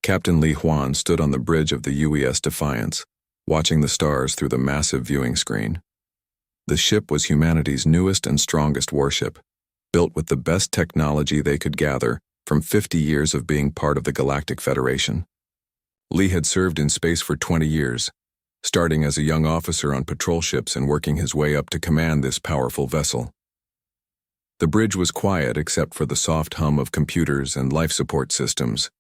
Captain Li Huan stood on the bridge of the UES Defiance, watching the stars through the massive viewing screen. The ship was humanity's newest and strongest warship, built with the best technology they could gather from 50 years of being part of the Galactic Federation. Li had served in space for 20 years, starting as a young officer on patrol ships and working his way up to command this powerful vessel. The bridge was quiet except for the soft hum of computers and life support systems.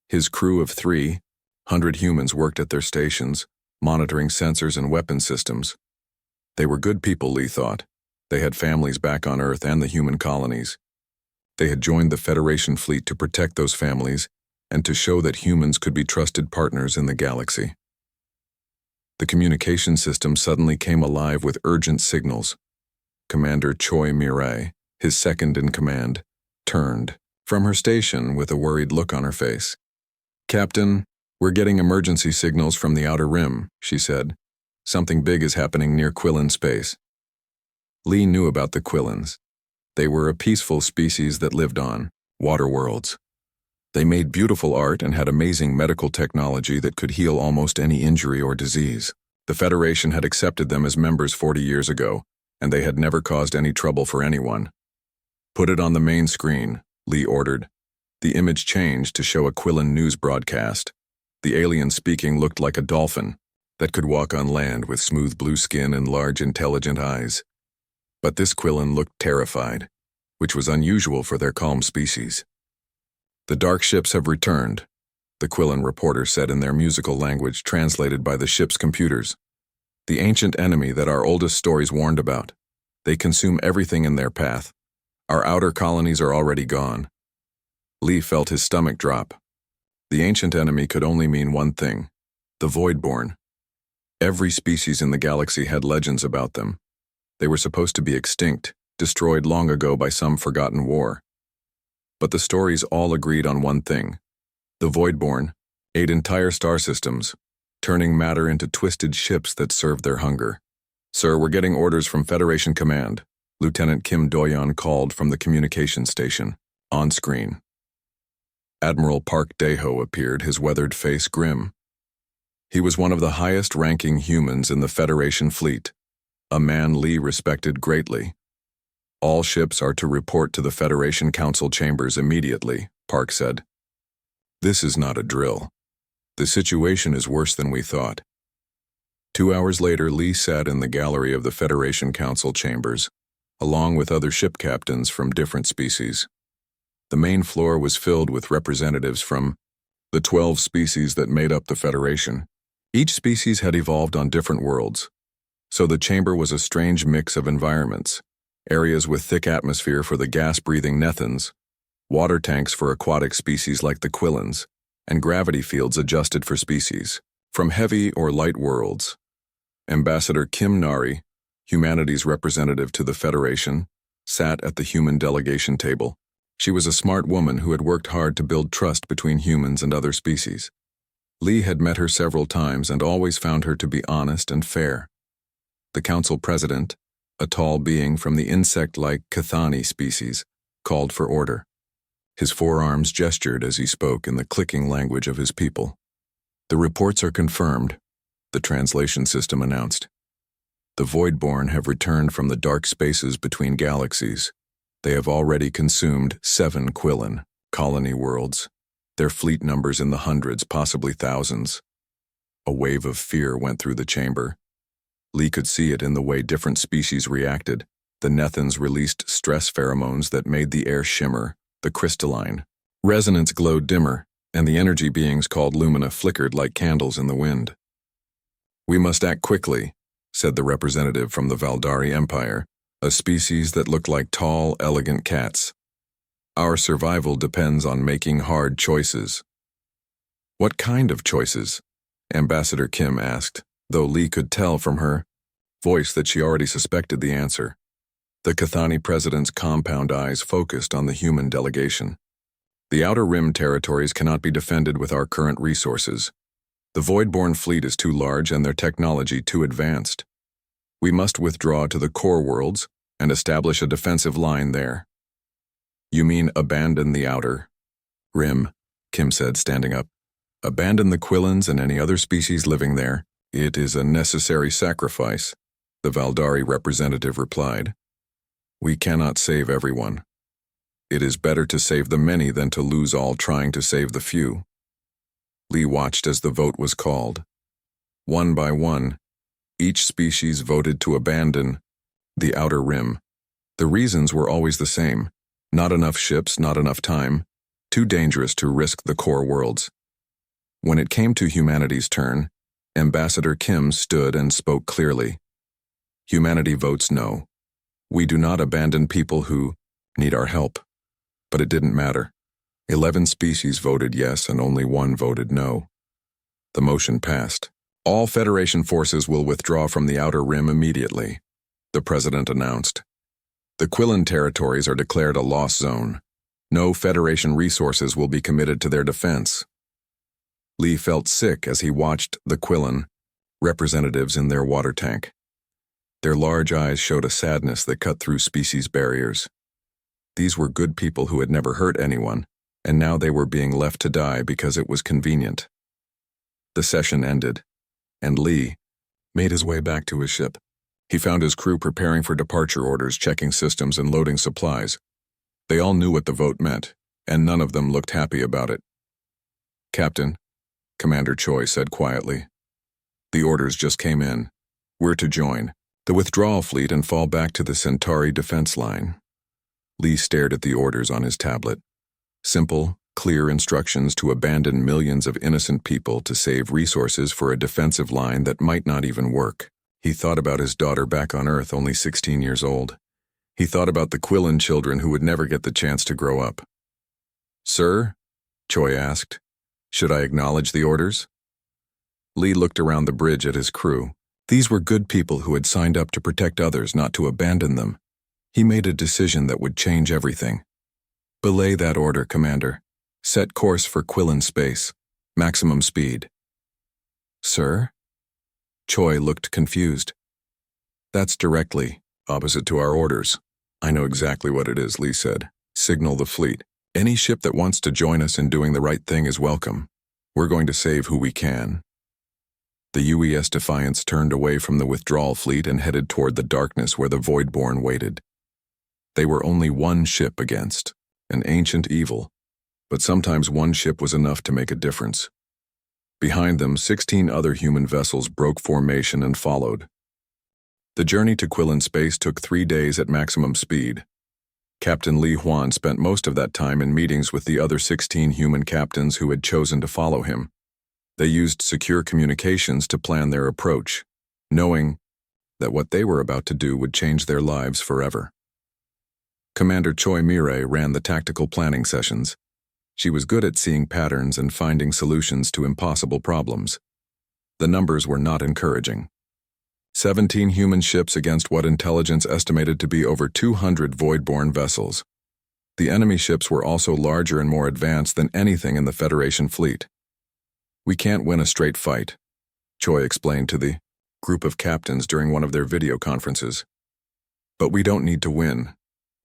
His crew of 300 humans worked at their stations, monitoring sensors and weapon systems. They were good people, Li thought. They had families back on Earth and the human colonies. They had joined the Federation fleet to protect those families and to show that humans could be trusted partners in the galaxy. The communication system suddenly came alive with urgent signals. Commander Choi Mirai, his second in command, turned from her station with a worried look on her face. "Captain, we're getting emergency signals from the Outer Rim," she said. "Something big is happening near Quillen space." Li knew about the Quillens. They were a peaceful species that lived on water worlds. They made beautiful art and had amazing medical technology that could heal almost any injury or disease. The Federation had accepted them as members 40 years ago, and they had never caused any trouble for anyone. "Put it on the main screen," Li ordered. The image changed to show a Quillen news broadcast. The alien speaking looked like a dolphin that could walk on land with smooth blue skin and large intelligent eyes. But this Quillen looked terrified, which was unusual for their calm species. "The dark ships have returned," the Quillen reporter said in their musical language translated by the ship's computers. "The ancient enemy that our oldest stories warned about. They consume everything in their path. Our outer colonies are already gone." Li felt his stomach drop. The ancient enemy could only mean one thing: the Voidborn. Every species in the galaxy had legends about them. They were supposed to be extinct, destroyed long ago by some forgotten war. But the stories all agreed on one thing. The Voidborn ate entire star systems, turning matter into twisted ships that served their hunger. "Sir, we're getting orders from Federation Command," Lieutenant Kim Doyon called from the communication station. On screen, Admiral Park Daeho appeared, his weathered face grim. He was one of the highest-ranking humans in the Federation fleet, a man Li respected greatly. "All ships are to report to the Federation Council chambers immediately," Park said. "This is not a drill. The situation is worse than we thought." 2 hours later, Li sat in the gallery of the Federation Council chambers, along with other ship captains from different species. The main floor was filled with representatives from the 12 species that made up the Federation. Each species had evolved on different worlds, so the chamber was a strange mix of environments. Areas with thick atmosphere for the gas-breathing Nethans, water tanks for aquatic species like the Quillens, and gravity fields adjusted for species from heavy or light worlds. Ambassador Kim Nari, humanity's representative to the Federation, sat at the human delegation table. She was a smart woman who had worked hard to build trust between humans and other species. Li had met her several times and always found her to be honest and fair. The council president, a tall being from the insect-like Cathani species, called for order. His forearms gestured as he spoke in the clicking language of his people. "The reports are confirmed," the translation system announced. "The Voidborn have returned from the dark spaces between galaxies. They have already consumed 7 Quillen colony worlds, their fleet numbers in the hundreds, possibly thousands." A wave of fear went through the chamber. Li could see it in the way different species reacted. The Nethans released stress pheromones that made the air shimmer, the crystalline resonance glowed dimmer, and the energy beings called Lumina flickered like candles in the wind. "We must act quickly," said the representative from the Valdari Empire, a species that looked like tall, elegant cats. "Our survival depends on making hard choices." "What kind of choices?" Ambassador Kim asked, though Li could tell from her voice that she already suspected the answer. The Cathani president's compound eyes focused on the human delegation. "The Outer Rim territories cannot be defended with our current resources. The Voidborn fleet is too large and their technology too advanced. We must withdraw to the core worlds and establish a defensive line there." "You mean abandon the Outer Rim?" Kim said, standing up. Abandon the Quillans and any other species living there. It is a necessary sacrifice, the Valdari representative replied. We cannot save everyone. It is better to save the many than to lose all trying to save the few. Lee watched as the vote was called. One by one, each species voted to abandon the outer rim. The reasons were always the same. Not enough ships, not enough time, too dangerous to risk the core worlds. When it came to humanity's turn, Ambassador Kim stood and spoke clearly. Humanity votes no. We do not abandon people who need our help. But it didn't matter. 11 species voted yes and only 1 voted no. The motion passed. All Federation forces will withdraw from the Outer Rim immediately, the President announced. The Quillan territories are declared a lost zone. No Federation resources will be committed to their defense. Lee felt sick as he watched the Quillan representatives in their water tank. Their large eyes showed a sadness that cut through species barriers. These were good people who had never hurt anyone, and now they were being left to die because it was convenient. The session ended, and Lee made his way back to his ship. He found his crew preparing for departure orders, checking systems, and loading supplies. They all knew what the vote meant, and none of them looked happy about it. Captain, Commander Choi said quietly, the orders just came in. We're to join the withdrawal fleet and fall back to the Centauri defense line. Lee stared at the orders on his tablet. Simple, clear instructions to abandon millions of innocent people to save resources for a defensive line that might not even work. He thought about his daughter back on Earth, only 16 years old. He thought about the Quillan children who would never get the chance to grow up. Sir? Choi asked. Should I acknowledge the orders? Lee looked around the bridge at his crew. These were good people who had signed up to protect others, not to abandon them. He made a decision that would change everything. Belay that order, Commander. Set course for Quillan space. Maximum speed. Sir? Choi looked confused. That's directly opposite to our orders. I know exactly what it is, Lee said. Signal the fleet. Any ship that wants to join us in doing the right thing is welcome. We're going to save who we can. The UES Defiance turned away from the withdrawal fleet and headed toward the darkness where the Voidborn waited. They were only one ship against an ancient evil, but sometimes one ship was enough to make a difference. Behind them, 16 other human vessels broke formation and followed. The journey to Quillan space took 3 days at maximum speed. Captain Li Huan spent most of that time in meetings with the other 16 human captains who had chosen to follow him. They used secure communications to plan their approach, knowing that what they were about to do would change their lives forever. Commander Choi Mirai ran the tactical planning sessions. She was good at seeing patterns and finding solutions to impossible problems. The numbers were not encouraging. 17 human ships against what intelligence estimated to be over 200 Voidborn vessels. The enemy ships were also larger and more advanced than anything in the Federation fleet. We can't win a straight fight, Choi explained to the group of captains during one of their video conferences. But we don't need to win.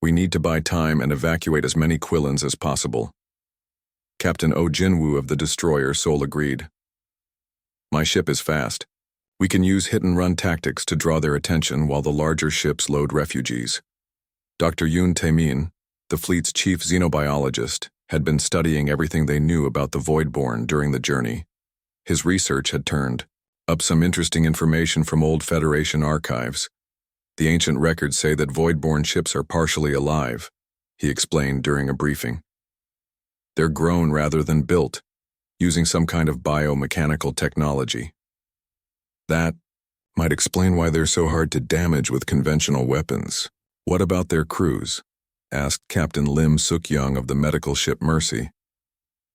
We need to buy time and evacuate as many Quillans as possible. Captain Oh Jinwoo of the destroyer Seoul agreed. My ship is fast. We can use hit-and-run tactics to draw their attention while the larger ships load refugees. Dr. Yoon Tae-min, the fleet's chief xenobiologist, had been studying everything they knew about the Voidborn during the journey. His research had turned up some interesting information from old Federation archives. The ancient records say that Voidborn ships are partially alive, he explained during a briefing. They're grown rather than built, using some kind of biomechanical technology. That might explain why they're so hard to damage with conventional weapons. What about their crews? Asked Captain Lim Suk-young of the medical ship Mercy.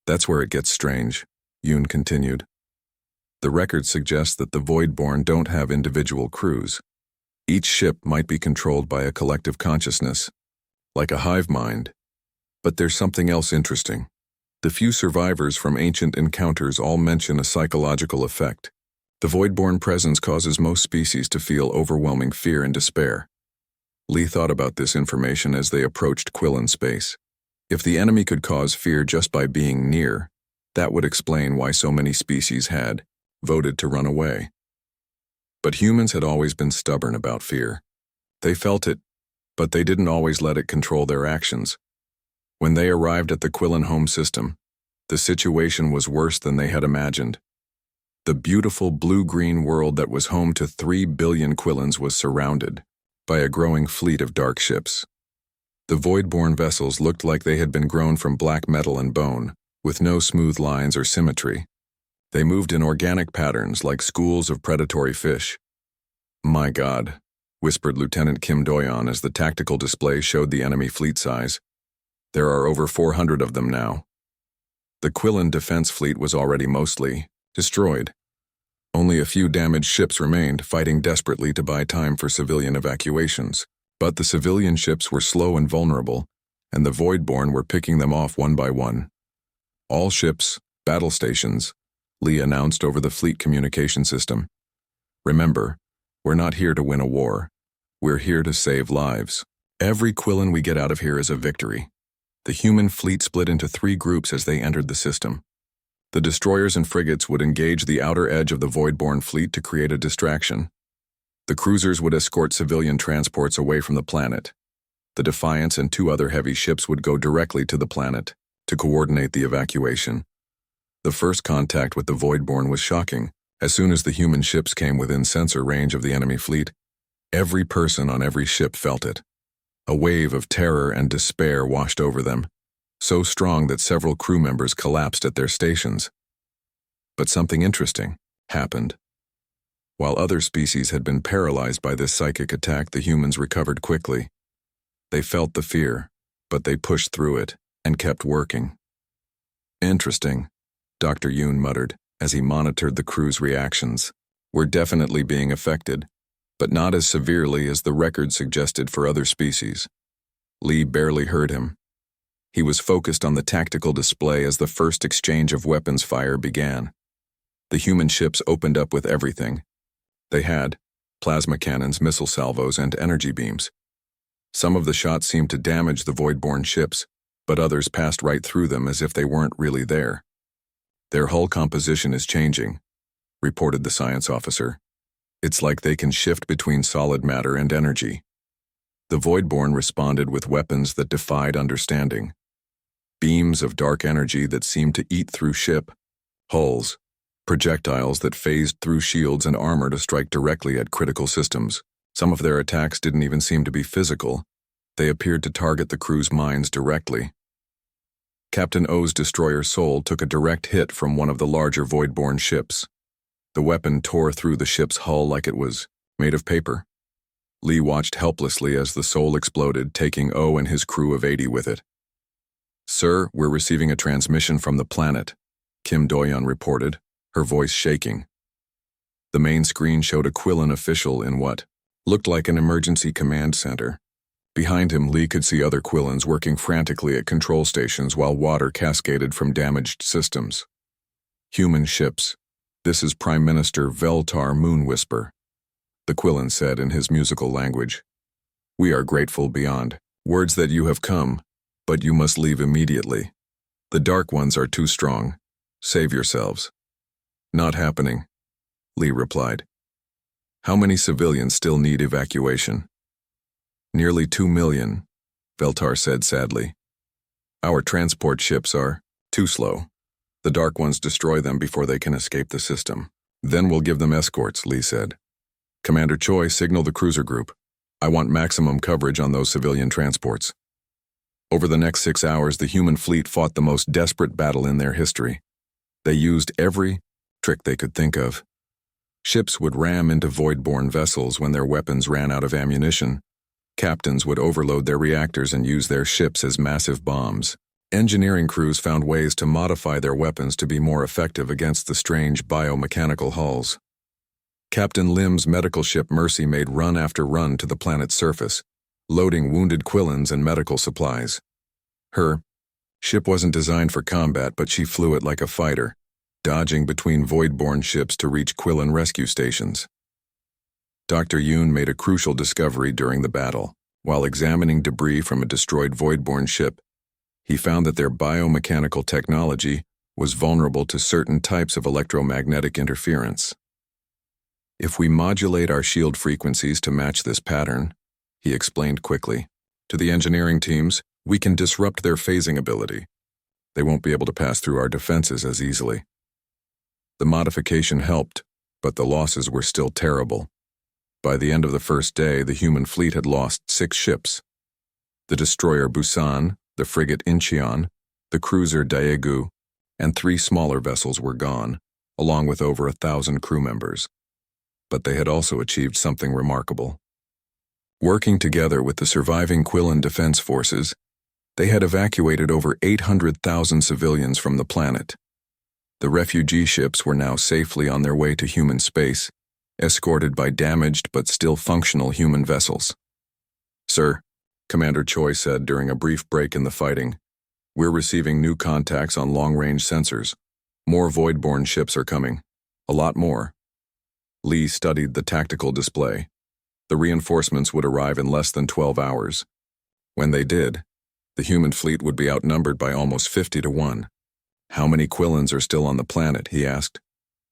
That's where it gets strange, Yoon continued. The records suggest that the Voidborn don't have individual crews. Each ship might be controlled by a collective consciousness, like a hive mind. But there's something else interesting. The few survivors from ancient encounters all mention a psychological effect. The Voidborn presence causes most species to feel overwhelming fear and despair. Lee thought about this information as they approached Quillan space. If the enemy could cause fear just by being near, That would explain why so many species had voted to run away. But humans had always been stubborn about fear. They felt it, but they didn't always let it control their actions. When they arrived at the Quillen home system, the situation was worse than they had imagined. The beautiful blue-green world that was home to 3 billion Quillens was surrounded by a growing fleet of dark ships. The void-born vessels looked like they had been grown from black metal and bone, with no smooth lines or symmetry. They moved in organic patterns like schools of predatory fish. "My God," whispered Lieutenant Kim Doyon as the tactical display showed the enemy fleet size. "There are over 400 of them now." The Quillen defense fleet was already mostly destroyed. Only a few damaged ships remained, fighting desperately to buy time for civilian evacuations. But the civilian ships were slow and vulnerable, and the Voidborn were picking them off one by one. "All ships, battle stations," Lee announced over the fleet communication system. "Remember, we're not here to win a war. We're here to save lives. Every Quillen we get out of here is a victory." The human fleet split into 3 groups as they entered the system. The destroyers and frigates would engage the outer edge of the Voidborn fleet to create a distraction. The cruisers would escort civilian transports away from the planet. The Defiance and 2 other heavy ships would go directly to the planet to coordinate the evacuation. The first contact with the Voidborn was shocking. As soon as the human ships came within sensor range of the enemy fleet, every person on every ship felt it. A wave of terror and despair washed over them, so strong that several crew members collapsed at their stations. But something interesting happened. While other species had been paralyzed by this psychic attack, the humans recovered quickly. They felt the fear, but they pushed through it and kept working. "Interesting," Dr. Yoon muttered as he monitored the crew's reactions. "We're definitely being affected, but not as severely as the record suggested for other species." Lee barely heard him. He was focused on the tactical display as the first exchange of weapons fire began. The human ships opened up with everything. They had plasma cannons, missile salvos, and energy beams. Some of the shots seemed to damage the Voidborn ships, but others passed right through them as if they weren't really there. "Their hull composition is changing," reported the science officer. "It's like they can shift between solid matter and energy." The Voidborn responded with weapons that defied understanding. Beams of dark energy that seemed to eat through ship hulls, projectiles that phased through shields and armor to strike directly at critical systems. Some of their attacks didn't even seem to be physical. They appeared to target the crew's minds directly. Captain O's destroyer Soul took a direct hit from one of the larger Voidborn ships. The weapon tore through the ship's hull like it was made of paper. Lee watched helplessly as the Soul exploded, taking O and his crew of 80 with it. "Sir, we're receiving a transmission from the planet," Kim Doyon reported, her voice shaking. The main screen showed a Quillen official in what looked like an emergency command center. Behind him, Lee could see other Quillens working frantically at control stations while water cascaded from damaged systems. "Human ships. This is Prime Minister Veltar Moonwhisper," the Quillen said in his musical language. "We are grateful beyond words that you have come, but you must leave immediately. The Dark Ones are too strong. Save yourselves." "Not happening," Lee replied. "How many civilians still need evacuation?" "Nearly 2 million, Veltar said sadly. "Our transport ships are too slow. The Dark Ones destroy them before they can escape the system. Then we'll give them escorts," Lee said. "Commander Choi, signal the cruiser group. I want maximum coverage on those civilian transports." Over the next 6 hours, the human fleet fought the most desperate battle in their history. They used every trick they could think of. Ships would ram into Voidborn vessels when their weapons ran out of ammunition. Captains would overload their reactors and use their ships as massive bombs. Engineering crews found ways to modify their weapons to be more effective against the strange biomechanical hulls. Captain Lim's medical ship Mercy made run after run to the planet's surface, loading wounded Quillens and medical supplies. Her ship wasn't designed for combat, but she flew it like a fighter, dodging between Voidborn ships to reach Quillen rescue stations. Dr. Yoon made a crucial discovery during the battle. While examining debris from a destroyed Voidborn ship, he found that their biomechanical technology was vulnerable to certain types of electromagnetic interference. If we modulate our shield frequencies to match this pattern, he explained quickly, to the engineering teams, we can disrupt their phasing ability. They won't be able to pass through our defenses as easily. The modification helped, but the losses were still terrible. By the end of the first day, the human fleet had lost 6 ships. The destroyer Busan, the frigate Incheon, the cruiser Daegu, and 3 smaller vessels were gone, along with over 1,000 crew members. But they had also achieved something remarkable. Working together with the surviving Quillen defense forces, they had evacuated over 800,000 civilians from the planet. The refugee ships were now safely on their way to human space, escorted by damaged but still functional human vessels. "Sir," Commander Choi said during a brief break in the fighting, "we're receiving new contacts on long-range sensors. More Voidborn ships are coming. A lot more." Lee studied the tactical display. The reinforcements would arrive in less than 12 hours. When they did, the human fleet would be outnumbered by almost 50 to 1. "How many Quillens are still on the planet?" he asked.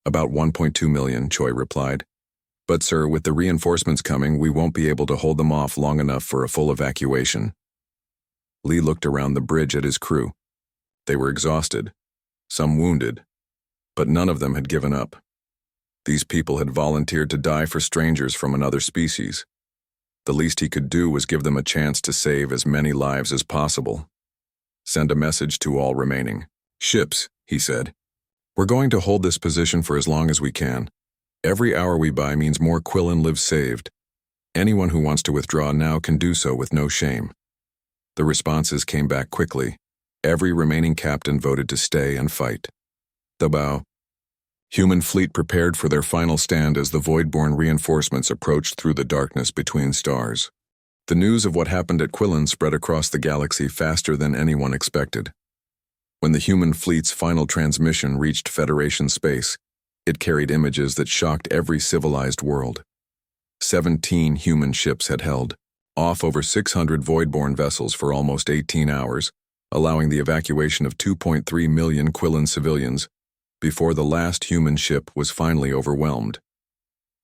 "About 1.2 million, Choi replied. "But sir, with the reinforcements coming, we won't be able to hold them off long enough for a full evacuation." Lee looked around the bridge at his crew. They were exhausted, some wounded, but none of them had given up. These people had volunteered to die for strangers from another species. The least he could do was give them a chance to save as many lives as possible. "Send a message to all remaining ships," he said. "We're going to hold this position for as long as we can. Every hour we buy means more Quillen lives saved. Anyone who wants to withdraw now can do so with no shame." The responses came back quickly. Every remaining captain voted to stay and fight. The bow. Human fleet prepared for their final stand as the Voidborn reinforcements approached through the darkness between stars. The news of what happened at Quillen spread across the galaxy faster than anyone expected. When the human fleet's final transmission reached Federation space, it carried images that shocked every civilized world. 17 human ships had held off over 600 Voidborn vessels for almost 18 hours, allowing the evacuation of 2.3 million Quillen civilians before the last human ship was finally overwhelmed.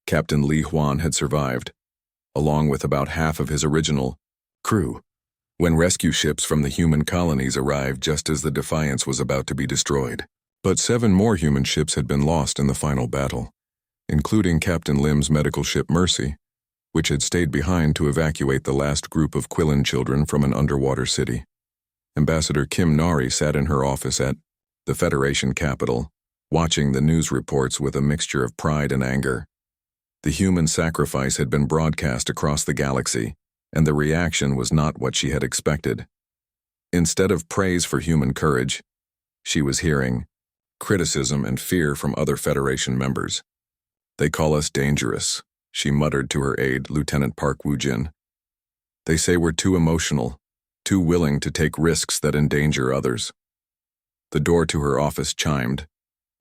Captain Li Huan had survived, along with about half of his original crew, when rescue ships from the human colonies arrived just as the Defiance was about to be destroyed. But 7 more human ships had been lost in the final battle, including Captain Lim's medical ship Mercy, which had stayed behind to evacuate the last group of Quillen children from an underwater city. Ambassador Kim Nari sat in her office at the Federation capital, watching the news reports with a mixture of pride and anger. The human sacrifice had been broadcast across the galaxy, and the reaction was not what she had expected. Instead of praise for human courage, she was hearing criticism and fear from other Federation members. "They call us dangerous," she muttered to her aide, Lieutenant Park Woo-jin. "They say we're too emotional, too willing to take risks that endanger others." The door to her office chimed,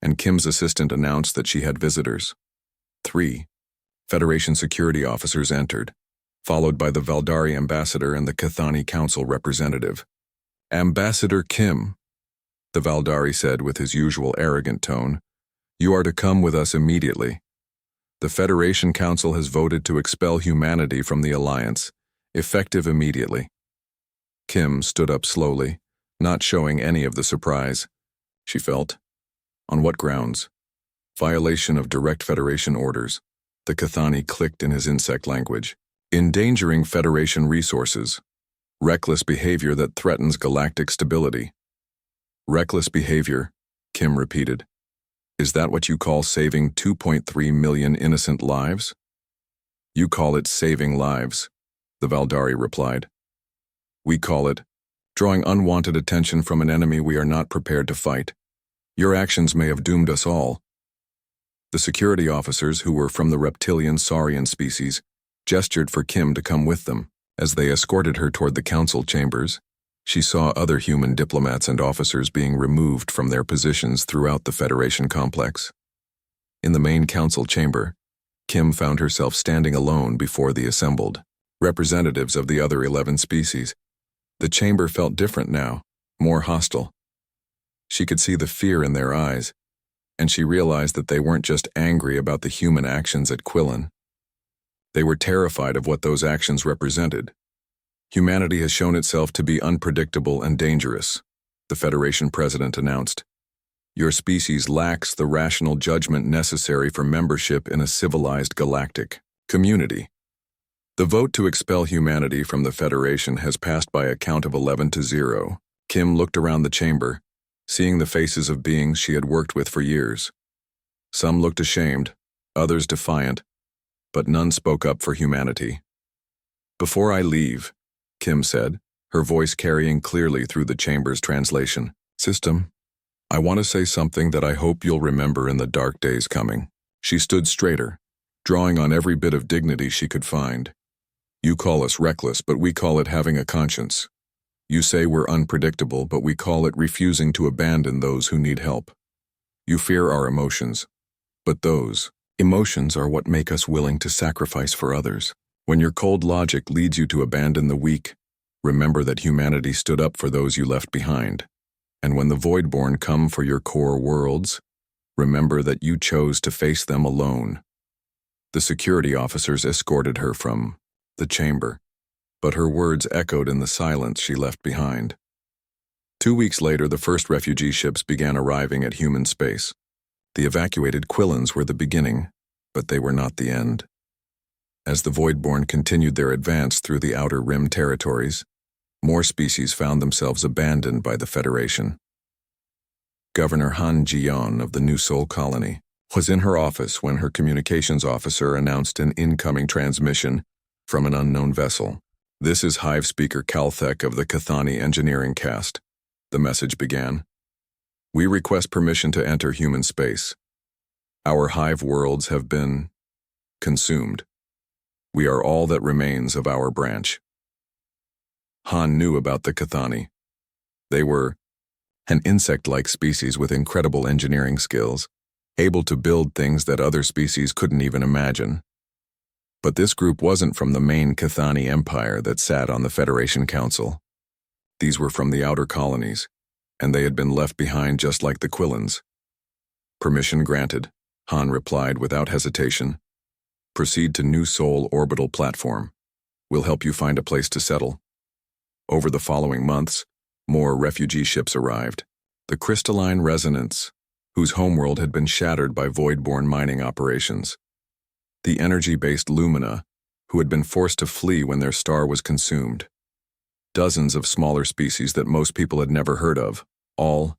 and Kim's assistant announced that she had visitors. 3 Federation security officers entered, followed by the Valdari ambassador and the Cathani Council representative. "Ambassador Kim," the Valdari said with his usual arrogant tone, "you are to come with us immediately. The Federation Council has voted to expel humanity from the Alliance, effective immediately." Kim stood up slowly, not showing any of the surprise. She felt. On what grounds? Violation of direct Federation orders. The Cathani clicked in his insect language. Endangering Federation resources. Reckless behavior that threatens galactic stability. Reckless behavior, Kim repeated. Is that what you call saving 2.3 million innocent lives? You call it saving lives, the Valdari replied. We call it drawing unwanted attention from an enemy we are not prepared to fight. Your actions may have doomed us all. The security officers, who were from the reptilian saurian species, gestured for Kim to come with them. As they escorted her toward the council chambers, she saw other human diplomats and officers being removed from their positions throughout the Federation complex. In the main council chamber, Kim found herself standing alone before the assembled representatives of the other 11 species. The chamber felt different now, more hostile. She could see the fear in their eyes, and she realized that they weren't just angry about the human actions at Quillen. They were terrified of what those actions represented. Humanity has shown itself to be unpredictable and dangerous, the Federation president announced. Your species lacks the rational judgment necessary for membership in a civilized galactic community. The vote to expel humanity from the Federation has passed by a count of 11-0. Kim looked around the chamber, seeing the faces of beings she had worked with for years. Some looked ashamed, others defiant, but none spoke up for humanity. Before I leave, Kim said, her voice carrying clearly through the chamber's translation, System, I want to say something that I hope you'll remember in the dark days coming. She stood straighter, drawing on every bit of dignity she could find. You call us reckless, but we call it having a conscience. You say we're unpredictable, but we call it refusing to abandon those who need help. You fear our emotions, but those emotions are what make us willing to sacrifice for others. When your cold logic leads you to abandon the weak, remember that humanity stood up for those you left behind. And when the Voidborn come for your core worlds, remember that you chose to face them alone. The security officers escorted her from the chamber, but her words echoed in the silence she left behind. 2 weeks later, the first refugee ships began arriving at human space. The evacuated Quillens were the beginning, but they were not the end. As the Voidborn continued their advance through the Outer Rim territories, more species found themselves abandoned by the Federation. Governor Han Jion of the New Sol colony was in her office when her communications officer announced an incoming transmission from an unknown vessel. This is Hive Speaker Calthek of the Cathani Engineering Cast, the message began. We request permission to enter human space. Our hive worlds have been consumed. We are all that remains of our branch. Han knew about the Cathani. They were an insect-like species with incredible engineering skills, able to build things that other species couldn't even imagine. But this group wasn't from the main Cathani Empire that sat on the Federation Council. These were from the outer colonies, and they had been left behind just like the Quillens. Permission granted, Han replied without hesitation. Proceed to New Sol orbital platform. We'll help you find a place to settle. Over the following months, more refugee ships arrived. The Crystalline Resonance, whose homeworld had been shattered by Voidborn mining operations. The energy-based Lumina, who had been forced to flee when their star was consumed. Dozens of smaller species that most people had never heard of, all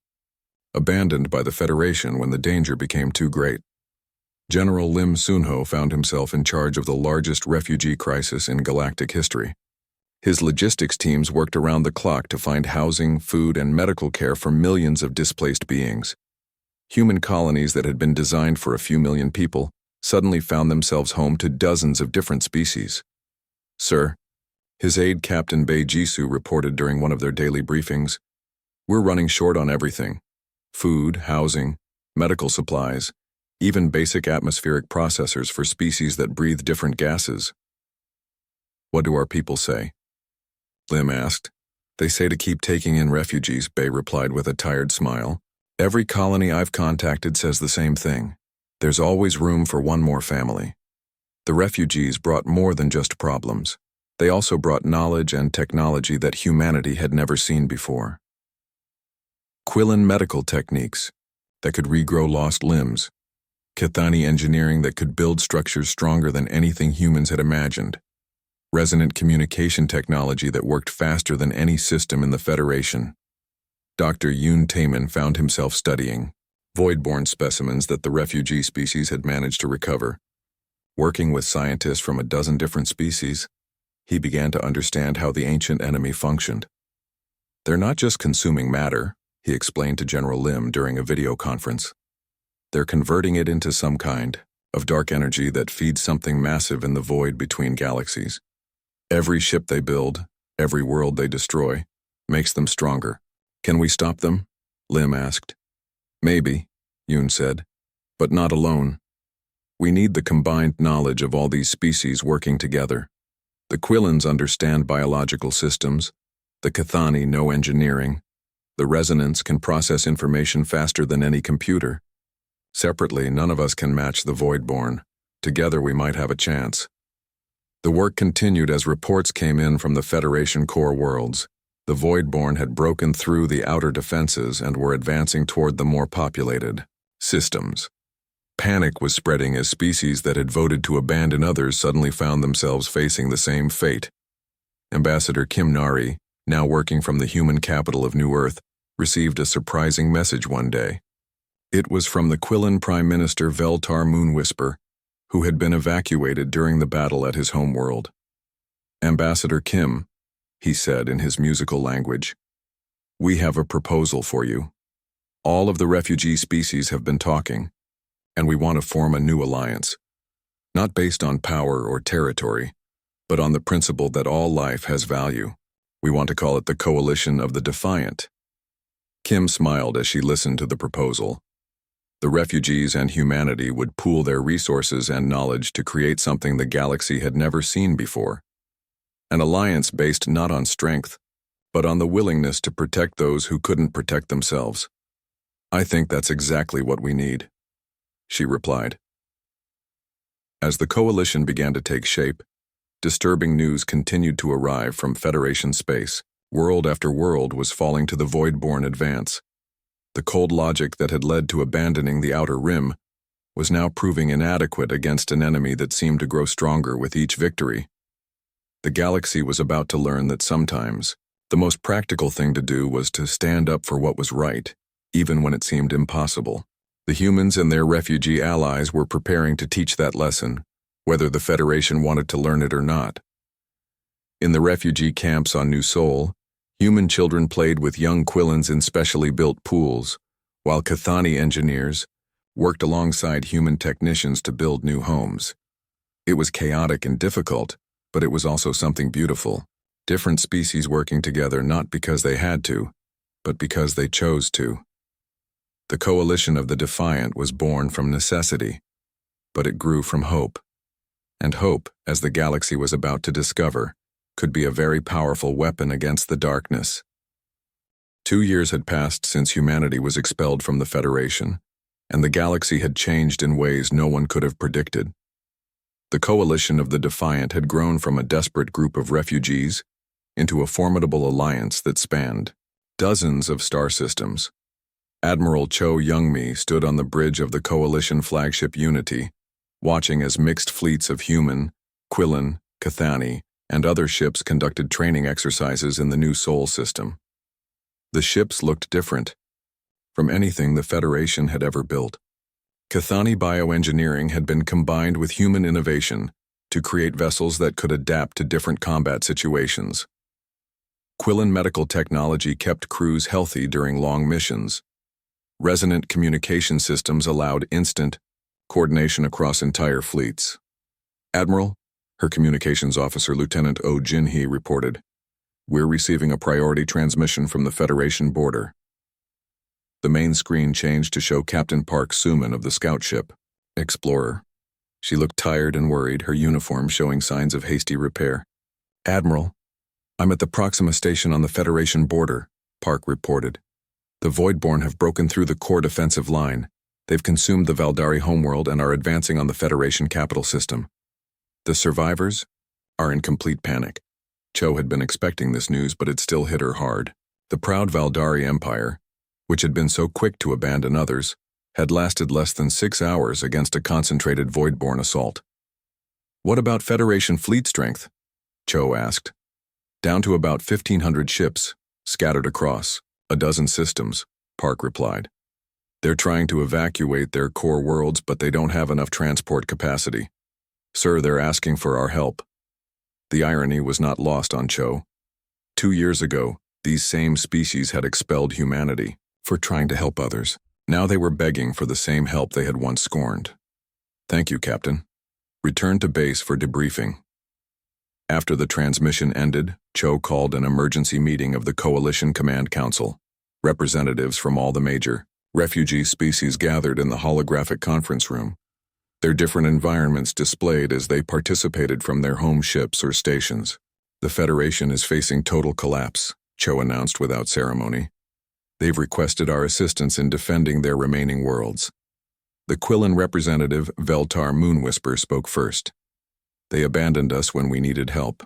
abandoned by the Federation when the danger became too great. General Lim Sunho found himself in charge of the largest refugee crisis in galactic history. His logistics teams worked around the clock to find housing, food, and medical care for millions of displaced beings. Human colonies that had been designed for a few million people suddenly found themselves home to dozens of different species. Sir, his aide Captain Bei Jisoo reported during one of their daily briefings, we're running short on everything. Food, housing, medical supplies, even basic atmospheric processors for species that breathe different gases. What do our people say? Lim asked. They say to keep taking in refugees, Bei replied with a tired smile. Every colony I've contacted says the same thing. There's always room for one more family. The refugees brought more than just problems. They also brought knowledge and technology that humanity had never seen before. Quillen medical techniques that could regrow lost limbs. Cathani engineering that could build structures stronger than anything humans had imagined. Resonant communication technology that worked faster than any system in the Federation. Dr. Yoon Taemin found himself studying voidborn specimens that the refugee species had managed to recover. Working with scientists from a dozen different species, he began to understand how the ancient enemy functioned. They're not just consuming matter, he explained to General Lim during a video conference. They're converting it into some kind of dark energy that feeds something massive in the void between galaxies. Every ship they build, every world they destroy, makes them stronger. Can we stop them? Lim asked. Maybe, Yoon said, but not alone. We need the combined knowledge of all these species working together. The Quillens understand biological systems, the Cathani know engineering, The resonance can process information faster than any computer. Separately, none of us can match the Voidborn. Together we might have a chance. The work continued as reports came in from the Federation core worlds. The Voidborn had broken through the outer defenses and were advancing toward the more populated systems. Panic was spreading as species that had voted to abandon others suddenly found themselves facing the same fate. Ambassador Kim Nari, now working from the human capital of New Earth, received a surprising message one day. It was from the Quillan Prime Minister Veltar Moonwhisper, who had been evacuated during the battle at his homeworld. "Ambassador Kim," he said in his musical language, "we have a proposal for you. All of the refugee species have been talking, and we want to form a new alliance, not based on power or territory, but on the principle that all life has value. We want to call it the Coalition of the Defiant." Kim smiled as she listened to the proposal. The refugees and humanity would pool their resources and knowledge to create something the galaxy had never seen before. An alliance based not on strength, but on the willingness to protect those who couldn't protect themselves. "I think that's exactly what we need," she replied. As the coalition began to take shape, disturbing news continued to arrive from Federation space. World after world was falling to the Voidborn advance. The cold logic that had led to abandoning the Outer Rim was now proving inadequate against an enemy that seemed to grow stronger with each victory. The galaxy was about to learn that sometimes the most practical thing to do was to stand up for what was right, even when it seemed impossible. The humans and their refugee allies were preparing to teach that lesson, whether the Federation wanted to learn it or not. In the refugee camps on New Sol, human children played with young Quillans in specially built pools, while Cathani engineers worked alongside human technicians to build new homes. It was chaotic and difficult, but it was also something beautiful. Different species working together not because they had to, but because they chose to. The Coalition of the Defiant was born from necessity, but it grew from hope. And hope, as the galaxy was about to discover, could be a very powerful weapon against the darkness. 2 years had passed since humanity was expelled from the Federation, and the galaxy had changed in ways no one could have predicted. The Coalition of the Defiant had grown from a desperate group of refugees into a formidable alliance that spanned dozens of star systems. Admiral Cho Youngmi stood on the bridge of the Coalition flagship Unity, watching as mixed fleets of human, Quillan, Cathani, and other ships conducted training exercises in the New Sol system. The ships looked different from anything the Federation had ever built. Cathani bioengineering had been combined with human innovation to create vessels that could adapt to different combat situations. Quillan medical technology kept crews healthy during long missions. Resonant communication systems allowed instant coordination across entire fleets. "Admiral," her communications officer, Lieutenant Oh Jinhee, reported, "We're receiving a priority transmission from the Federation border." The main screen changed to show Captain Park Suman of the scout ship, Explorer. She looked tired and worried, her uniform showing signs of hasty repair. "Admiral, I'm at the Proxima station on the Federation border," Park reported. "The Voidborn have broken through the core defensive line. They've consumed the Valdari homeworld and are advancing on the Federation capital system. The survivors are in complete panic." Cho had been expecting this news, but it still hit her hard. The proud Valdari Empire, which had been so quick to abandon others, had lasted less than 6 hours against a concentrated Voidborn assault. "What about Federation fleet strength?" Cho asked. "Down to about 1,500 ships, scattered across a dozen systems," Park replied. "They're trying to evacuate their core worlds, but they don't have enough transport capacity. Sir, they're asking for our help." The irony was not lost on Cho. 2 years ago, these same species had expelled humanity for trying to help others. Now they were begging for the same help they had once scorned. "Thank you, Captain. Return to base for debriefing." After the transmission ended, Cho called an emergency meeting of the Coalition Command Council. Representatives from all the major refugee species gathered in the holographic conference room, their different environments displayed as they participated from their home ships or stations. "The Federation is facing total collapse," Cho announced without ceremony. They've requested our assistance in defending their remaining worlds. The Quillen representative, Veltar Moonwhisper, spoke first. They abandoned us when we needed help.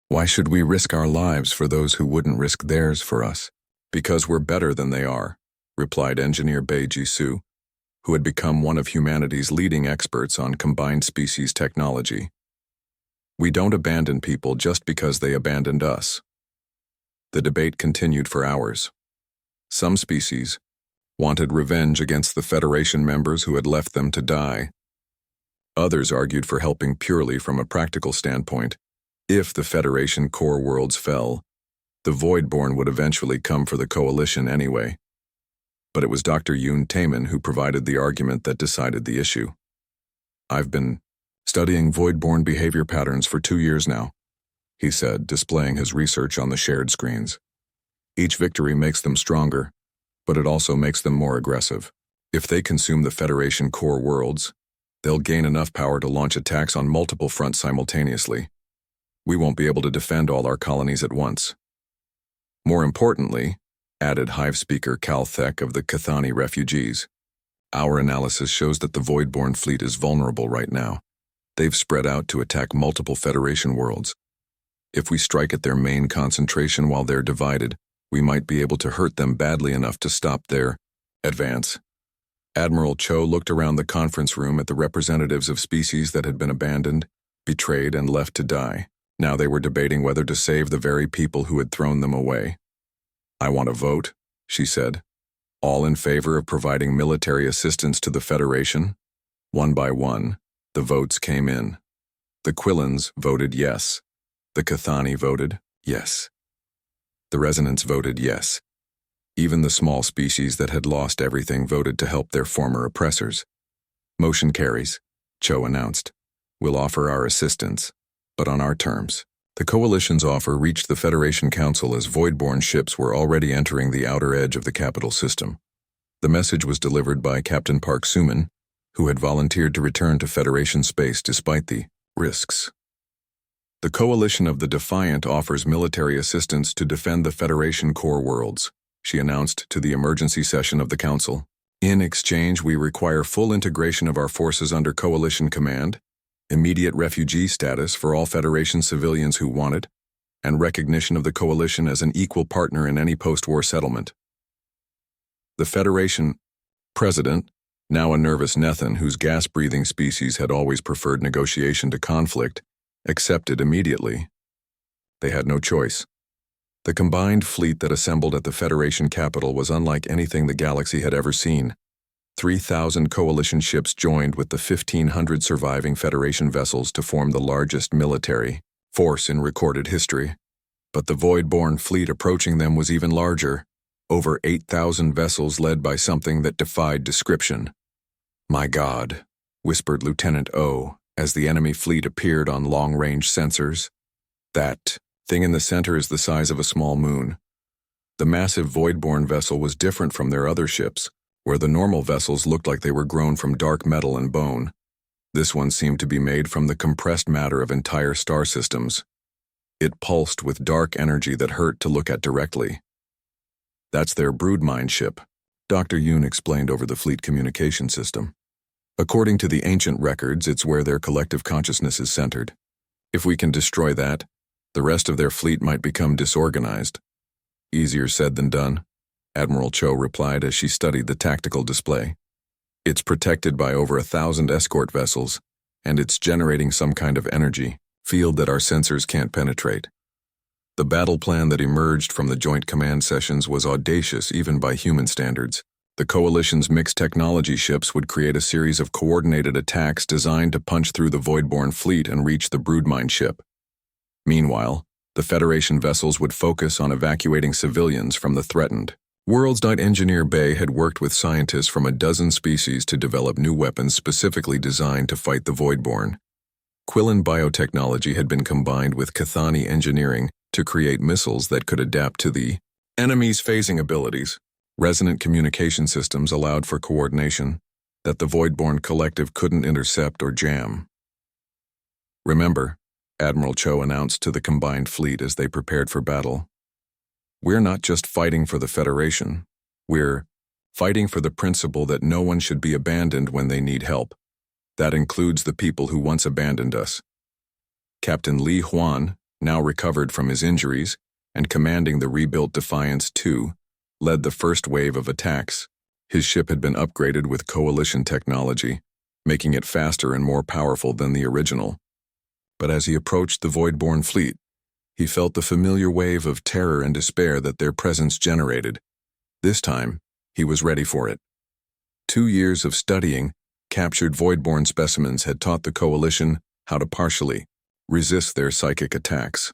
Why should we risk our lives for those who wouldn't risk theirs for us? Because we're better than they are, replied Engineer Bei Jisoo, who had become one of humanity's leading experts on combined species technology. We don't abandon people just because they abandoned us. The debate continued for hours. Some species wanted revenge against the Federation members who had left them to die. Others argued for helping purely from a practical standpoint. If the Federation core worlds fell, the Voidborn would eventually come for the Coalition anyway. But it was Dr. Yoon Taemin who provided the argument that decided the issue. I've been studying Voidborn behavior patterns for 2 years now, he said, displaying his research on the shared screens. Each victory makes them stronger, but it also makes them more aggressive. If they consume the Federation core worlds, they'll gain enough power to launch attacks on multiple fronts simultaneously. We won't be able to defend all our colonies at once. More importantly, added Hive Speaker Kalthek of the Cathani refugees, our analysis shows that the Voidborn fleet is vulnerable right now. They've spread out to attack multiple Federation worlds. If we strike at their main concentration while they're divided, we might be able to hurt them badly enough to stop their advance. Admiral Cho looked around the conference room at the representatives of species that had been abandoned, betrayed, and left to die. Now they were debating whether to save the very people who had thrown them away. I want a vote, she said. All in favor of providing military assistance to the Federation? One by one, the votes came in. The Quillens voted yes. The Cathani voted yes. The Resonants voted yes. Even the small species that had lost everything voted to help their former oppressors. Motion carries, Cho announced. We'll offer our assistance, but on our terms. The Coalition's offer reached the Federation Council as Voidborn ships were already entering the outer edge of the capital system. The message was delivered by Captain Park Suman, who had volunteered to return to Federation space despite the risks. The Coalition of the Defiant offers military assistance to defend the Federation core worlds, she announced to the emergency session of the Council. In exchange, we require full integration of our forces under Coalition command, immediate refugee status for all Federation civilians who want it, and recognition of the Coalition as an equal partner in any post-war settlement. The Federation president, now a nervous Nethan whose gas-breathing species had always preferred negotiation to conflict, accepted immediately. They had no choice. The combined fleet that assembled at the Federation capital was unlike anything the galaxy had ever seen. 3,000 Coalition ships joined with the 1,500 surviving Federation vessels to form the largest military force in recorded history. But the Voidborn fleet approaching them was even larger, over 8,000 vessels led by something that defied description. My God, whispered Lieutenant O as the enemy fleet appeared on long-range sensors. That thing in the center is the size of a small moon. The massive Voidborn vessel was different from their other ships, where the normal vessels looked like they were grown from dark metal and bone. This one seemed to be made from the compressed matter of entire star systems. It pulsed with dark energy that hurt to look at directly. That's their broodmine ship, Dr. Yoon explained over the fleet communication system. According to the ancient records, it's where their collective consciousness is centered. If we can destroy that, the rest of their fleet might become disorganized. Easier said than done, Admiral Cho replied as she studied the tactical display. It's protected by over 1,000 escort vessels, and it's generating some kind of energy field that our sensors can't penetrate. The battle plan that emerged from the joint command sessions was audacious even by human standards. The Coalition's mixed technology ships would create a series of coordinated attacks designed to punch through the Voidborn fleet and reach the broodmine ship. Meanwhile, the Federation vessels would focus on evacuating civilians from the threatened worlds. Engineer Bei had worked with scientists from a dozen species to develop new weapons specifically designed to fight the Voidborn. Quillen biotechnology had been combined with Cathani engineering to create missiles that could adapt to the enemy's phasing abilities. Resonant communication systems allowed for coordination that the Voidborn collective couldn't intercept or jam. Remember, Admiral Cho announced to the combined fleet as they prepared for battle, we're not just fighting for the Federation, We're fighting for the principle that no one should be abandoned when they need help. That includes the people who once abandoned us. Captain Li Huan, now recovered from his injuries and commanding the rebuilt Defiance II, led the first wave of attacks. His ship had been upgraded with coalition technology, making it faster and more powerful than the original. But as he approached the Voidborn fleet, he felt the familiar wave of terror and despair that their presence generated. This time, he was ready for it. 2 years of studying captured Voidborn specimens had taught the Coalition how to partially resist their psychic attacks.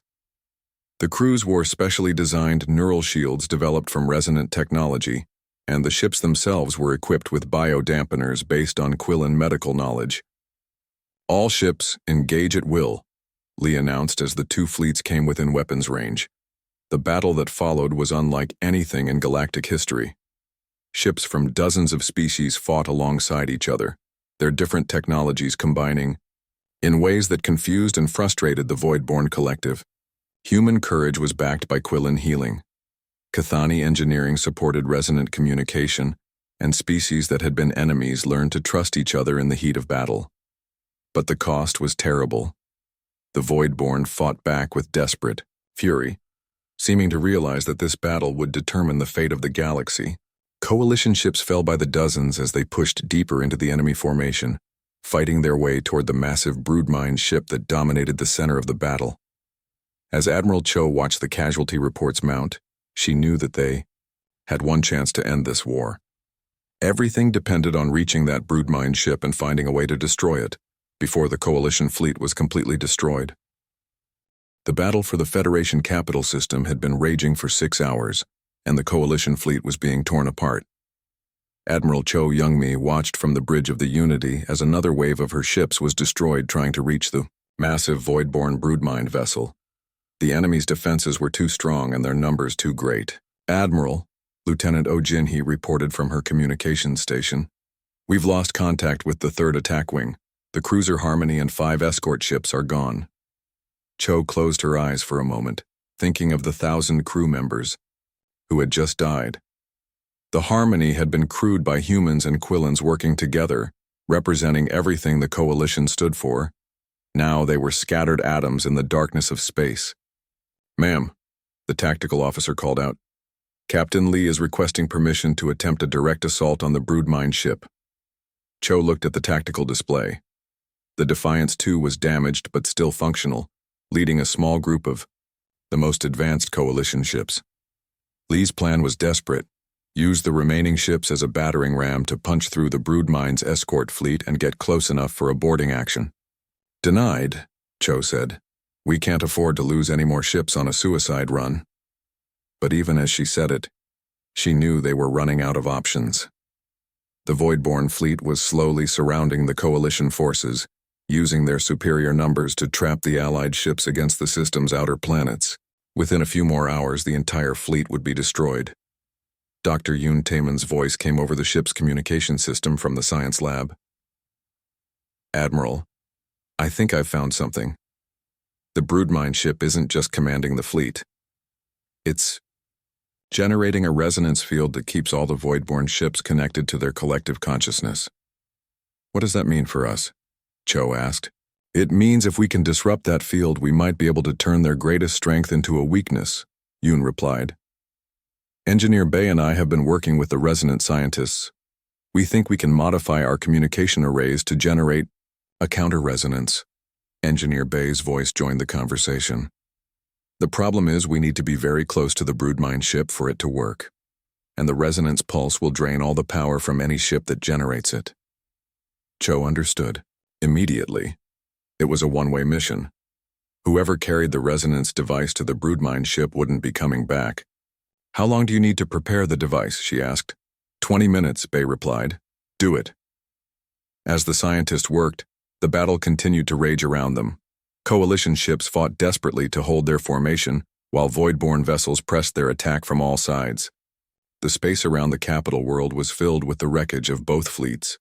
The crews wore specially designed neural shields developed from resonant technology, and the ships themselves were equipped with biodampeners based on Quillen medical knowledge. All ships engage at will, Lee announced as the 2 fleets came within weapons range. The battle that followed was unlike anything in galactic history. Ships from dozens of species fought alongside each other, their different technologies combining in ways that confused and frustrated the Voidborn collective. Human courage was backed by Quillen healing. Cathani engineering supported resonant communication, and species that had been enemies learned to trust each other in the heat of battle. But the cost was terrible. The Voidborn fought back with desperate fury, seeming to realize that this battle would determine the fate of the galaxy. Coalition ships fell by the dozens as they pushed deeper into the enemy formation, fighting their way toward the massive broodmine ship that dominated the center of the battle. As Admiral Cho watched the casualty reports mount, she knew that they had one chance to end this war. Everything depended on reaching that broodmine ship and finding a way to destroy it before the Coalition fleet was completely destroyed. The battle for the Federation capital system had been raging for 6 hours, and the Coalition fleet was being torn apart. Admiral Cho Youngmi watched from the bridge of the Unity as another wave of her ships was destroyed trying to reach the massive Voidborn broodmine vessel. The enemy's defenses were too strong and their numbers too great. Admiral, Lieutenant Oh Jinhee reported from her communications station. We've lost contact with the 3rd attack wing. The cruiser Harmony and 5 escort ships are gone. Cho closed her eyes for a moment, thinking of the 1,000 crew members who had just died. The Harmony had been crewed by humans and Quillens working together, representing everything the Coalition stood for. Now they were scattered atoms in the darkness of space. "Ma'am," the tactical officer called out. "Captain Lee is requesting permission to attempt a direct assault on the broodmine ship." Cho looked at the tactical display. The Defiance II was damaged but still functional, leading a small group of the most advanced Coalition ships. Lee's plan was desperate. Use the remaining ships as a battering ram to punch through the broodmine's escort fleet and get close enough for a boarding action. "Denied," Cho said. "We can't afford to lose any more ships on a suicide run." But even as she said it, she knew they were running out of options. The Voidborn fleet was slowly surrounding the Coalition forces, using their superior numbers to trap the Allied ships against the system's outer planets. Within a few more hours, the entire fleet would be destroyed. Dr. Yoon Taeman's voice came over the ship's communication system from the science lab. "Admiral, I think I've found something. The broodmine ship isn't just commanding the fleet. It's generating a resonance field that keeps all the Voidborn ships connected to their collective consciousness." "What does that mean for us?" Cho asked. "It means if we can disrupt that field, we might be able to turn their greatest strength into a weakness," Yoon replied. "Engineer Bay and I have been working with the resonant scientists. We think we can modify our communication arrays to generate a counter-resonance." Engineer Bay's voice joined the conversation. "The problem is we need to be very close to the broodmine ship for it to work, and the resonance pulse will drain all the power from any ship that generates it." Cho understood. Immediately. It was a one-way mission. Whoever carried the resonance device to the broodmine ship wouldn't be coming back. "How long do you need to prepare the device?" she asked. 20 minutes, Bay replied. "Do it." As the scientist worked, the battle continued to rage around them. Coalition ships fought desperately to hold their formation, while Voidborn vessels pressed their attack from all sides. The space around the capital world was filled with the wreckage of both fleets.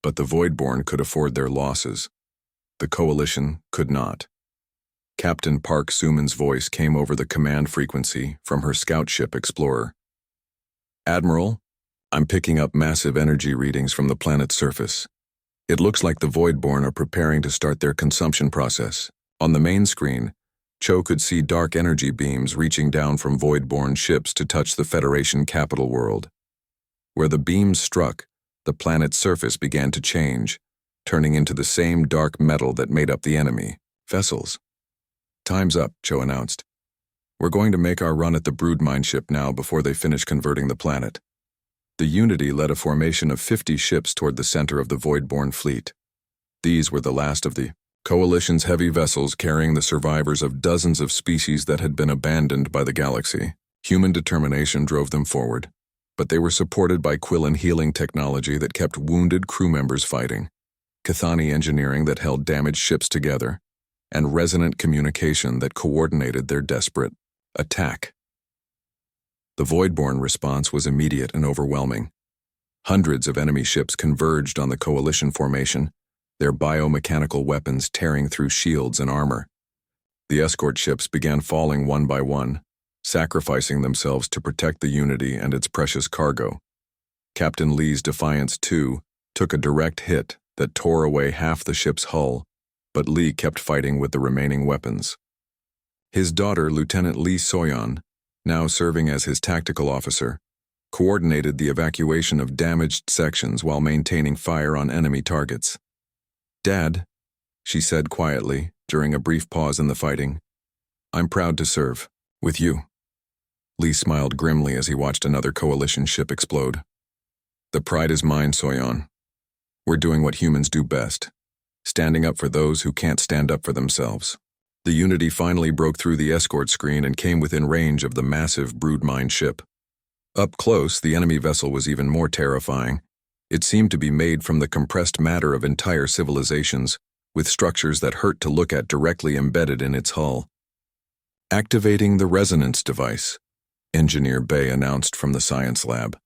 But the Voidborn could afford their losses. The Coalition could not. Captain Park Suman's voice came over the command frequency from her scout ship Explorer. "Admiral, I'm picking up massive energy readings from the planet's surface. It looks like the Voidborn are preparing to start their consumption process. On the main screen, Cho could see dark energy beams reaching down from Voidborn ships to touch the Federation capital world. Where the beams struck, the planet's surface began to change, turning into the same dark metal that made up the enemy vessels. Time's up, Cho announced. We're going to make our run at the broodmine ship now before they finish converting the planet. The Unity led a formation of 50 ships toward the center of the Voidborn fleet. These were the last of the Coalition's heavy vessels carrying the survivors of dozens of species that had been abandoned by the galaxy. Human determination drove them forward, but they were supported by Quillen healing technology that kept wounded crew members fighting, Cathani engineering that held damaged ships together, and resonant communication that coordinated their desperate attack. The Voidborn response was immediate and overwhelming. Hundreds of enemy ships converged on the Coalition formation, their biomechanical weapons tearing through shields and armor. The escort ships began falling one by one, sacrificing themselves to protect the Unity and its precious cargo. Captain Lee's Defiance II took a direct hit that tore away half the ship's hull, but Lee kept fighting with the remaining weapons. His daughter, Lieutenant Lee Soyeon, now serving as his tactical officer, coordinated the evacuation of damaged sections while maintaining fire on enemy targets. "Dad," she said quietly during a brief pause in the fighting, "I'm proud to serve with you." Lee smiled grimly as he watched another Coalition ship explode. "The pride is mine, Soyeon. We're doing what humans do best, standing up for those who can't stand up for themselves." The Unity finally broke through the escort screen and came within range of the massive broodmine ship. Up close, the enemy vessel was even more terrifying. It seemed to be made from the compressed matter of entire civilizations, with structures that hurt to look at directly embedded in its hull. "Activating the resonance device," Engineer Bay announced from the science lab.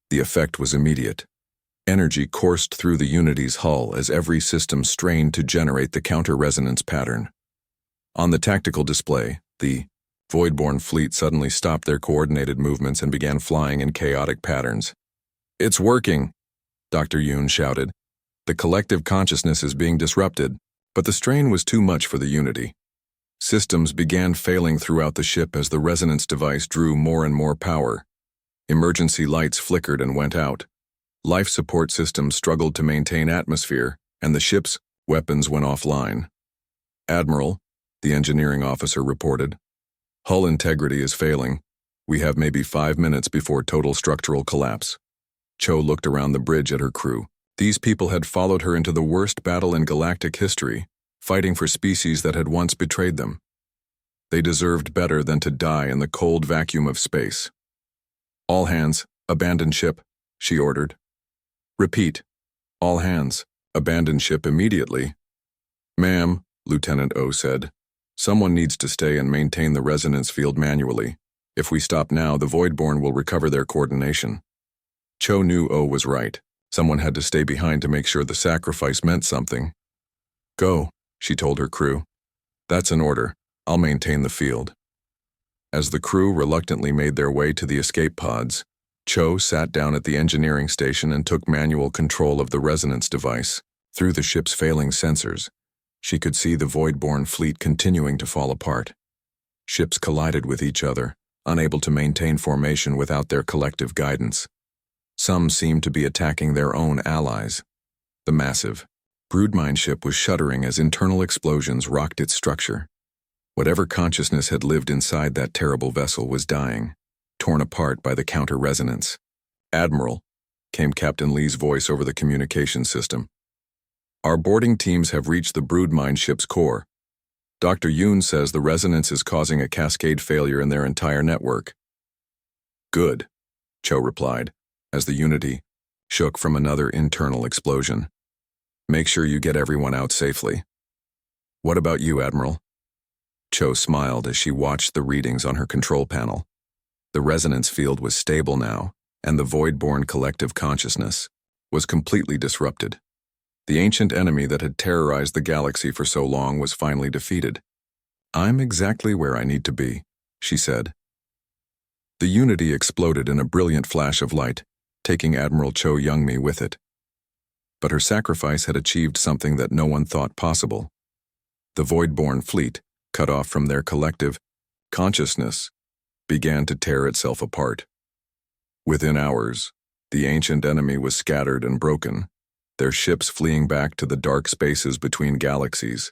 The effect was immediate. Energy coursed through the Unity's hull as every system strained to generate the counter-resonance pattern. On the tactical display, the Voidborn fleet suddenly stopped their coordinated movements and began flying in chaotic patterns. "It's working," Dr. Yoon shouted. "The collective consciousness is being disrupted," but the strain was too much for the Unity. Systems began failing throughout the ship as the resonance device drew more and more power. Emergency lights flickered and went out. Life support systems struggled to maintain atmosphere, and the ship's weapons went offline. "Admiral," the engineering officer reported, "hull integrity is failing. We have maybe 5 minutes before total structural collapse." Cho looked around the bridge at her crew. These people had followed her into the worst battle in galactic history, fighting for species that had once betrayed them. They deserved better than to die in the cold vacuum of space. "All hands, abandon ship," she ordered. "Repeat, all hands, abandon ship immediately." "Ma'am," Lieutenant O said, "someone needs to stay and maintain the resonance field manually. If we stop now, the Voidborn will recover their coordination." Cho knew O was right. Someone had to stay behind to make sure the sacrifice meant something. "Go," she told her crew. "That's an order. I'll maintain the field." As the crew reluctantly made their way to the escape pods, Cho sat down at the engineering station and took manual control of the resonance device. Through the ship's failing sensors, she could see the Voidborn fleet continuing to fall apart. Ships collided with each other, unable to maintain formation without their collective guidance. Some seemed to be attacking their own allies. The massive broodmine ship was shuddering as internal explosions rocked its structure. Whatever consciousness had lived inside that terrible vessel was dying, torn apart by the counter-resonance. "Admiral," came Captain Lee's voice over the communication system. "Our boarding teams have reached the broodmine ship's core. Dr. Yoon says the resonance is causing a cascade failure in their entire network." "Good," Cho replied, as the Unity shook from another internal explosion. "Make sure you get everyone out safely." "What about you, Admiral?" Cho smiled as she watched the readings on her control panel. The resonance field was stable now, and the Voidborn collective consciousness was completely disrupted. The ancient enemy that had terrorized the galaxy for so long was finally defeated. "I'm exactly where I need to be," she said. The Unity exploded in a brilliant flash of light, taking Admiral Cho Youngmi with it. But her sacrifice had achieved something that no one thought possible. The Void-born fleet, cut off from their collective consciousness, began to tear itself apart. Within hours, the ancient enemy was scattered and broken, their ships fleeing back to the dark spaces between galaxies.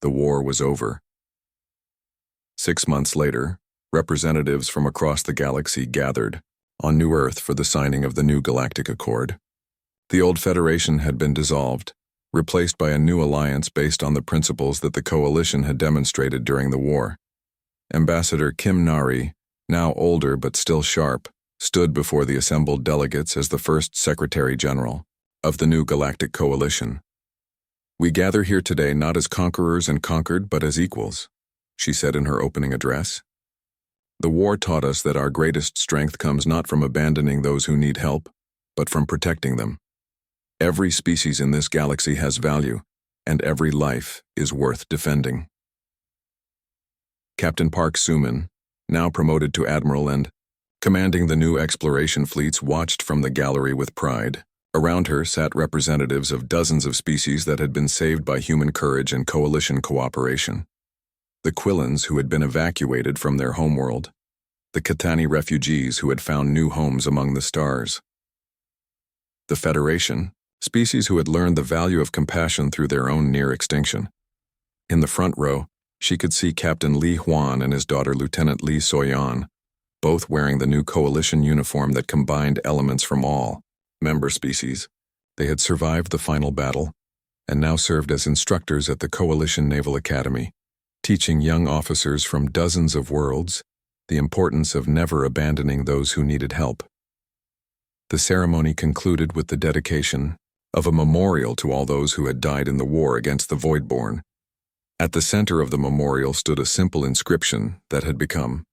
The war was over. 6 months later, representatives from across the galaxy gathered on New Earth for the signing of the new Galactic Accord. The old Federation had been dissolved, replaced by a new alliance based on the principles that the Coalition had demonstrated during the war. Ambassador Kim Nari, now older but still sharp, stood before the assembled delegates as the first Secretary General of the new Galactic Coalition. "We gather here today not as conquerors and conquered, but as equals," she said in her opening address. "The war taught us that our greatest strength comes not from abandoning those who need help, but from protecting them. Every species in this galaxy has value, and every life is worth defending." Captain Park Soo-min, now promoted to Admiral and commanding the new exploration fleets, watched from the gallery with pride. Around her sat representatives of dozens of species that had been saved by human courage and Coalition cooperation. The Quillans who had been evacuated from their homeworld, the Katani refugees who had found new homes among the stars. The Federation, species who had learned the value of compassion through their own near extinction. In the front row, she could see Captain Li Huan and his daughter Lieutenant Li Soyan, both wearing the new Coalition uniform that combined elements from all member species. They had survived the final battle and now served as instructors at the Coalition Naval Academy, teaching young officers from dozens of worlds the importance of never abandoning those who needed help. The ceremony concluded with the dedication of a memorial to all those who had died in the war against the Voidborn. At the center of the memorial stood a simple inscription that had become